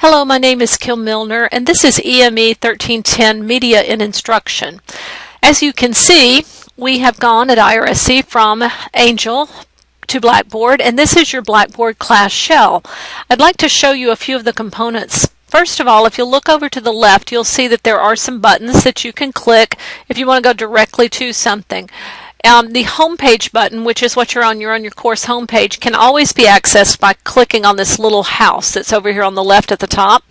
Hello, my name is Kim Milner, and this is EME1310 Media in Instruction. As you can see, we have gone at IRSC from Angel to Blackboard, and this is your Blackboard class shell. I'd like to show you a few of the components. First of all, if you look over to the left, you'll see that there are some buttons that you can click if you want to go directly to something. The homepage button, which is what you're on your course homepage, can always be accessed by clicking on this little house that's over here on the left at the top.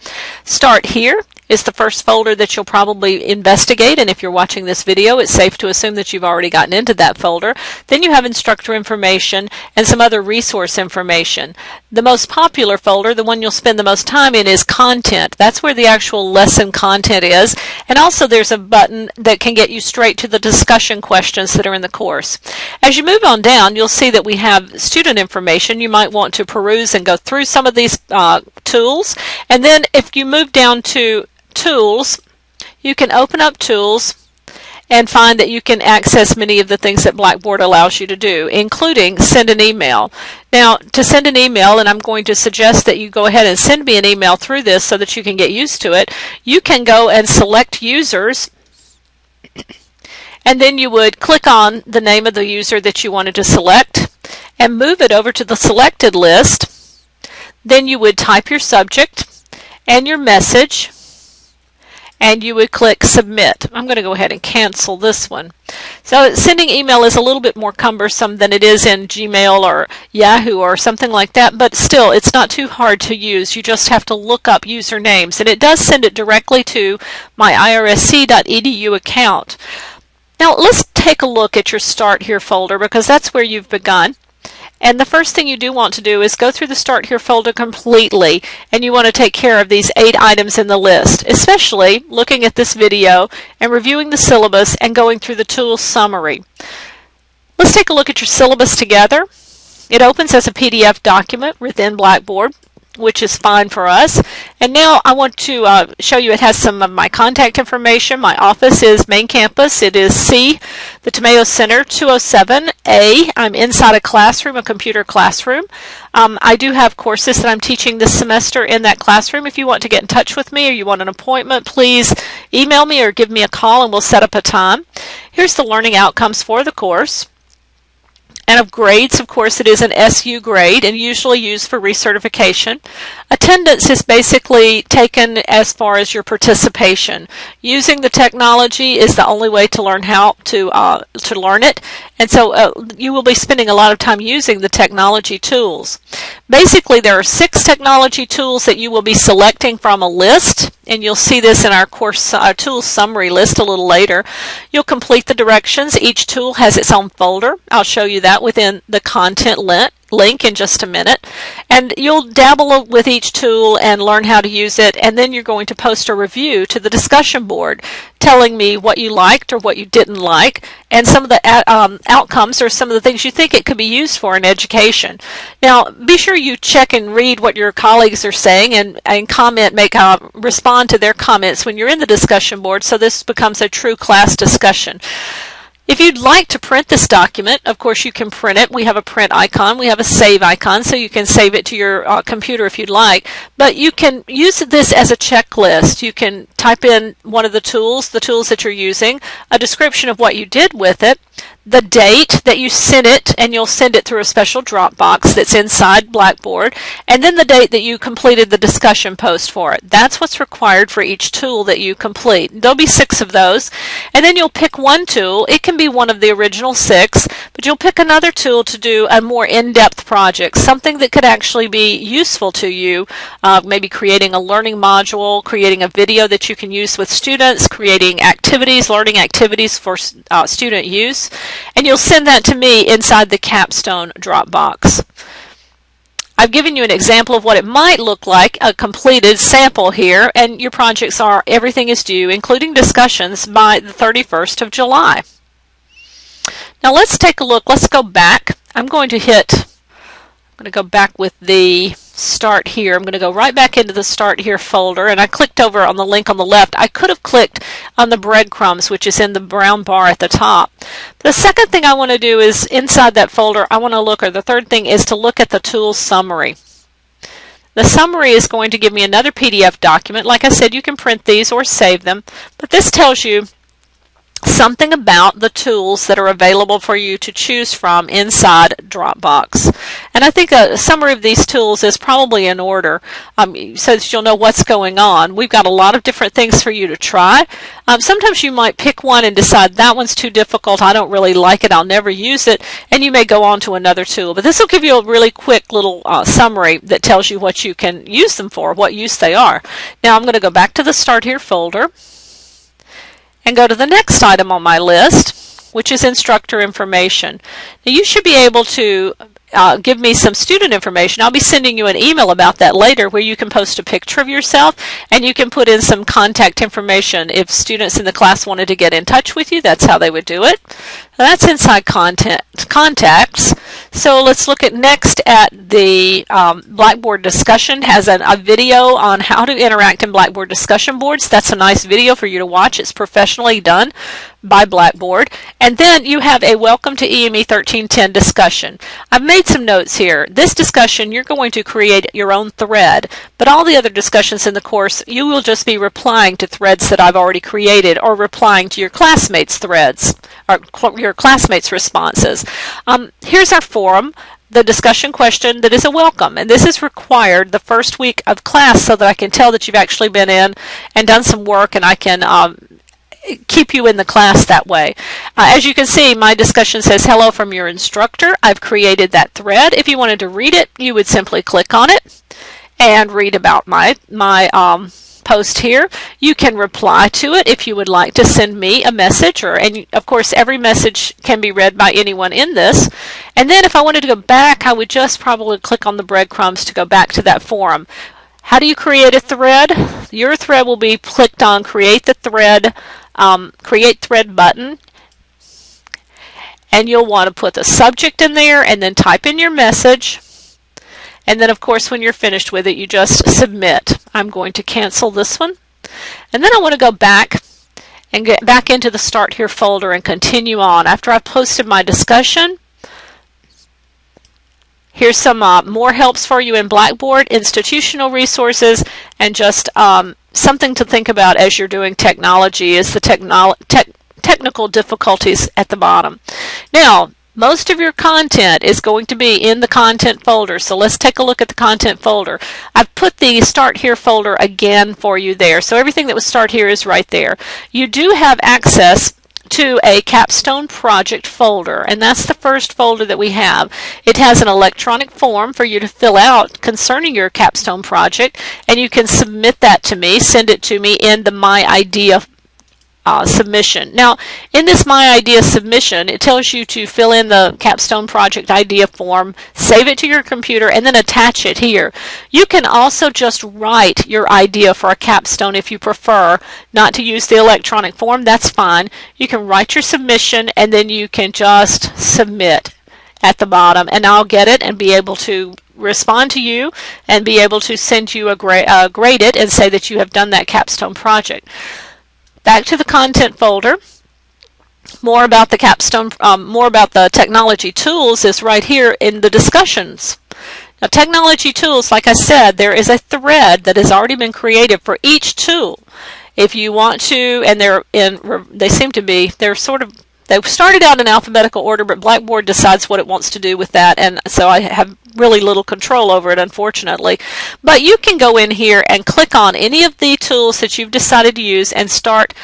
Start Here is the first folder that you'll probably investigate, and if you're watching this video, it's safe to assume that you've already gotten into that folder. Then you have instructor information and some other resource information. The most popular folder, the one you'll spend the most time in, is Content. That's where the actual lesson content is, and also there's a button that can get you straight to the discussion questions that are in the course. As you move on down, you'll see that we have student information. You might want to peruse and go through some of these tools, and then if you move down to Tools, you can open up Tools and find that you can access many of the things that Blackboard allows you to do, including send an email. Now, to send an email, and I'm going to suggest that you go ahead and send me an email through this so that you can get used to it, you can go and select users, and then you would click on the name of the user that you wanted to select and move it over to the selected list. Then you would type your subject and your message, and you would click Submit. I'm going to go ahead and cancel this one. So sending email is a little bit more cumbersome than it is in Gmail or Yahoo or something like that, but still it's not too hard to use. You just have to look up usernames, and it does send it directly to my irsc.edu account. Now let's take a look at your Start Here folder, because that's where you've begun. And the first thing you do want to do is go through the Start Here folder completely, and you want to take care of these 8 items in the list, especially looking at this video and reviewing the syllabus and going through the tools summary. Let's take a look at your syllabus together. It opens as a PDF document within Blackboard, which is fine for us. And now I want to show you it has some of my contact information. My office is Main Campus. It is C, the Tomeo Center, 207A. I'm inside a classroom, a computer classroom. I do have courses that I'm teaching this semester in that classroom. If you want to get in touch with me or you want an appointment, please email me or give me a call and we'll set up a time. Here's the learning outcomes for the course. And of grades, of course, it is an SU grade and usually used for recertification. Attendance is basically taken as far as your participation. Using the technology is the only way to learn how to learn it, and so you will be spending a lot of time using the technology tools. Basically, there are 6 technology tools that you will be selecting from a list, and you'll see this in our course tools summary list a little later. You'll complete the directions. Each tool has its own folder. I'll show you that within the content link in just a minute, and you'll dabble with each tool and learn how to use it, and then you're going to post a review to the discussion board telling me what you liked or what you didn't like, and some of the outcomes or some of the things you think it could be used for in education. Now be sure you check and read what your colleagues are saying and comment, respond to their comments when you're in the discussion board, so this becomes a true class discussion. If you'd like to print this document, of course you can print it. We have a print icon. We have a save icon, so you can save it to your computer if you'd like. But you can use this as a checklist. You can type in one of the tools that you're using, a description of what you did with it, the date that you sent it, and you'll send it through a special Dropbox that's inside Blackboard, and then the date that you completed the discussion post for it. That's what's required for each tool that you complete. There'll be 6 of those, and then you'll pick one tool. It can be one of the original 6, but you'll pick another tool to do a more in-depth project, something that could actually be useful to you, maybe creating a learning module, creating a video that you can use with students, creating activities, learning activities for student use. And you'll send that to me inside the Capstone Dropbox. I've given you an example of what it might look like, a completed sample here, and your projects are everything is due, including discussions, by the 31st of July. Now let's take a look. Let's go back. I'm going to go back with the Start Here. I'm going to go right back into the Start Here folder, and I clicked over on the link on the left. I could have clicked on the breadcrumbs, which is in the brown bar at the top. The second thing I want to do is inside that folder, I want to look, or the third thing is to look at the tools summary. The summary is going to give me another PDF document. Like I said, you can print these or save them, but this tells you something about the tools that are available for you to choose from inside Dropbox. And I think a summary of these tools is probably in order so that you'll know what's going on. We've got a lot of different things for you to try. Sometimes you might pick one and decide that one's too difficult, I don't really like it, I'll never use it, and you may go on to another tool. But this will give you a really quick little summary that tells you what you can use them for, what use they are. Now I'm going to go back to the Start Here folder and go to the next item on my list, which is instructor information. Now you should be able to give me some student information. I'll be sending you an email about that later where you can post a picture of yourself and you can put in some contact information. If students in the class wanted to get in touch with you, that's how they would do it. That's inside contacts. So let's look at next at the Blackboard discussion. Has a video on how to interact in Blackboard discussion boards. That's a nice video for you to watch. It's professionally done by Blackboard. And then you have a Welcome to EME1310 discussion. I've made some notes here. This discussion, you're going to create your own thread, but all the other discussions in the course, you will just be replying to threads that I've already created or replying to your classmates' threads or your classmates' responses. Here's our forum. The discussion question that is a welcome, and this is required the first week of class so that I can tell that you've actually been in and done some work, and I can keep you in the class that way. As you can see, my discussion says hello from your instructor. I've created that thread. If you wanted to read it, you would simply click on it and read about my post here. You can reply to it if you would like to send me a message, and of course every message can be read by anyone in this. And then if I wanted to go back, I would just probably click on the breadcrumbs to go back to that forum. How do you create a thread? Your thread will be clicked on Create the Thread, Create Thread button, and you'll want to put the subject in there and then type in your message. And then of course when you're finished with it, you just submit. I'm going to cancel this one. And then I want to go back and get back into the Start Here folder and continue on. After I've posted my discussion, here's some more helps for you in Blackboard, institutional resources, and just something to think about as you're doing technology is the technical difficulties at the bottom. Now, most of your content is going to be in the content folder, so let's take a look at the content folder. I've put the Start Here folder again for you there, so everything that was Start Here is right there. You do have access to a capstone project folder, and that's the first folder that we have. It has an electronic form for you to fill out concerning your capstone project, and you can submit that to me, send it to me in the My Idea submission. Now, in this My Idea submission, it tells you to fill in the capstone project idea form, save it to your computer, and then attach it here. You can also just write your idea for a capstone if you prefer not to use the electronic form. That's fine. You can write your submission and then you can just submit at the bottom, and I'll get it and be able to respond to you and be able to send you grade it and say that you have done that capstone project. Back to the content folder. More about the capstone, more about the technology tools is right here in the discussions. Now, technology tools, like I said, there is a thread that has already been created for each tool. If you want to, and they seem to be, they're sort of, they started out in alphabetical order, but Blackboard decides what it wants to do with that, and so I have really little control over it, unfortunately. But you can go in here and click on any of the tools that you've decided to use and start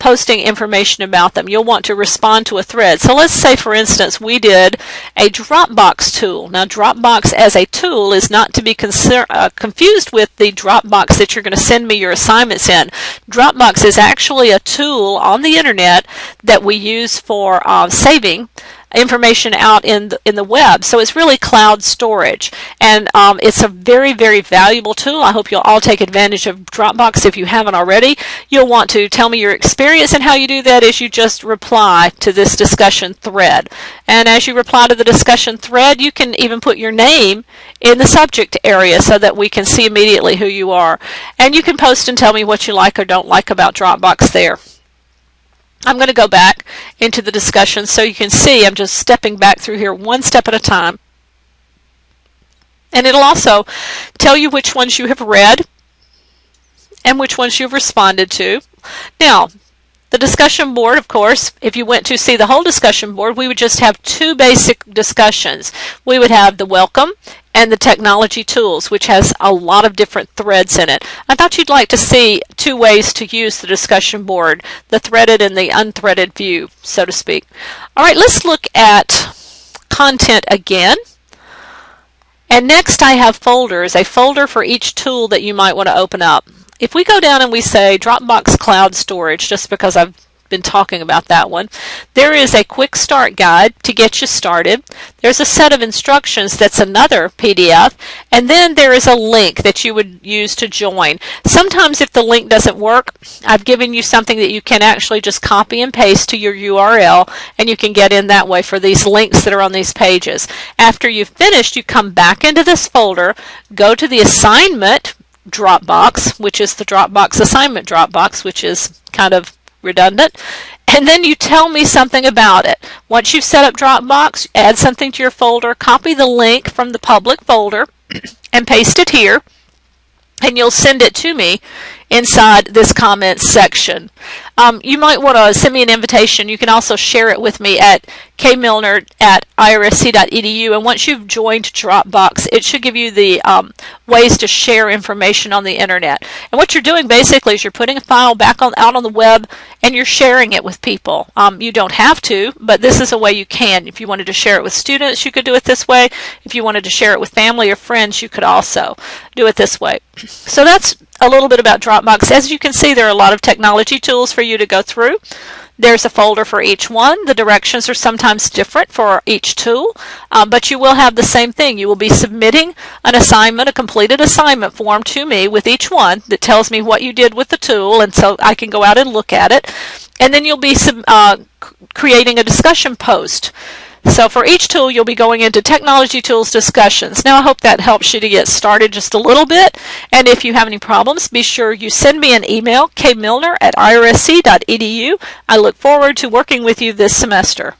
posting information about them. You'll want to respond to a thread. So let's say, for instance, we did a Dropbox tool. Now, Dropbox as a tool is not to be confused with the Dropbox that you're going to send me your assignments in. Dropbox is actually a tool on the internet that we use for saving information out in the web. So it's really cloud storage, and it's a very, very valuable tool. I hope you'll all take advantage of Dropbox if you haven't already. You'll want to tell me your experience, and how you do that is you just reply to this discussion thread. And as you reply to the discussion thread, you can even put your name in the subject area so that we can see immediately who you are. And you can post and tell me what you like or don't like about Dropbox there. I'm going to go back into the discussion so you can see I'm just stepping back through here one step at a time. And it'll also tell you which ones you have read and which ones you've responded to. Now, the discussion board, of course, if you went to see the whole discussion board, we would just have two basic discussions. We would have the welcome and the technology tools, which has a lot of different threads in it. I thought you'd like to see two ways to use the discussion board, the threaded and the unthreaded view, so to speak. All right, let's look at content again. And next I have folders, a folder for each tool that you might want to open up. If we go down and we say Dropbox Cloud Storage, just because I've been talking about that one, there is a quick start guide to get you started. There's a set of instructions that's another PDF, and then there is a link that you would use to join. Sometimes if the link doesn't work, I've given you something that you can actually just copy and paste to your URL, and you can get in that way for these links that are on these pages. After you've finished, you come back into this folder, go to the assignment Dropbox, which is the Dropbox assignment Dropbox, which is kind of redundant, and then you tell me something about it. Once you've set up Dropbox, add something to your folder, copy the link from the public folder and paste it here, and you'll send it to me inside this comments section. You might want to send me an invitation. You can also share it with me at kmilner@irsc.edu, and once you've joined Dropbox, it should give you the ways to share information on the internet. And what you're doing basically is you're putting a file back out on the web and you're sharing it with people. You don't have to, but this is a way you can. If you wanted to share it with students, you could do it this way. If you wanted to share it with family or friends, you could also do it this way. So that's a little bit about Dropbox. As you can see, there are a lot of technology tools for you to go through. There's a folder for each one. The directions are sometimes different for each tool, but you will have the same thing. You will be submitting an assignment, a completed assignment form to me with each one that tells me what you did with the tool, and so I can go out and look at it. And then you'll be creating a discussion post. So for each tool, you'll be going into technology tools discussions. Now, I hope that helps you to get started just a little bit. And if you have any problems, be sure you send me an email, kmilner@irsc.edu. I look forward to working with you this semester.